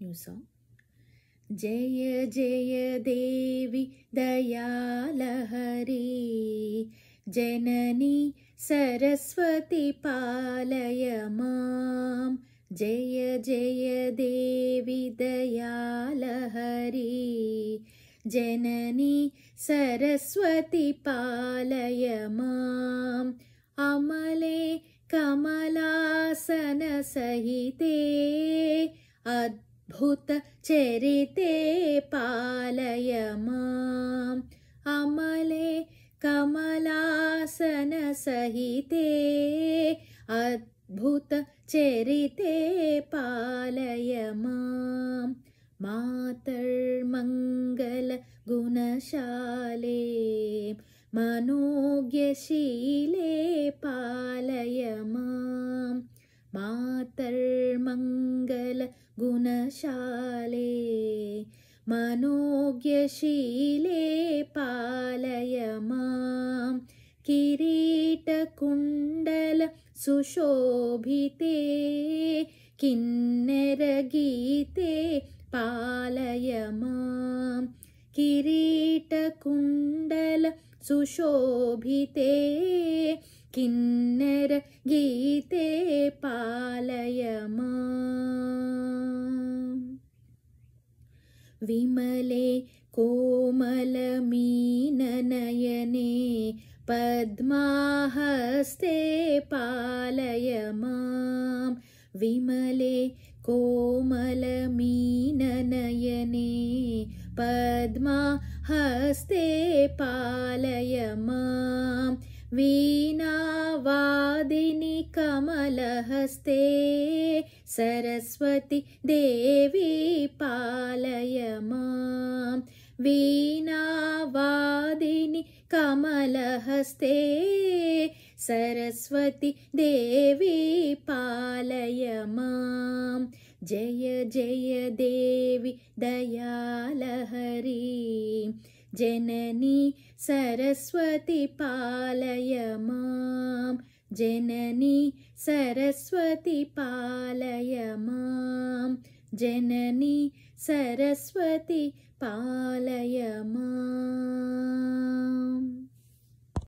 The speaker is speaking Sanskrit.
New song. जय जय देवी दयालहरी जननी सरस्वती पालय मां। जय जय देवी दयालहरी जननी सरस्वती पालय मां। अमले कमलासन सहिते अद्भुत चरिते पालय मां। अमले कमलासन सहिते अद्भुत चरिते पालय मां। मातर्मङ्गल गुणशाले मनोज्ञशीले पालय मां। मातर्मङ्गल गुणशाले मनोज्ञशीले पालय मां। किरीटकुण्डल सुशोभिते किन्नरगीते पालय मां। किरीटकुण्डल सुशोभिते किन्नरगीते पालय मां। विमले कोमलमीननयने पद्माहस्ते पालय मां। विमले कोमलमीननयने पद्माहस्ते पालय मां। वीणावादिनि कमलहस्ते सरस्वती देवी पालय मां। वीणावादिनि कमलहस्ते सरस्वती देवी पालय मां। जय जय देवी दयालहरी जननी सरस्वती पालय मां। जननी सरस्वती पालय मां। जननी सरस्वती पालय मां।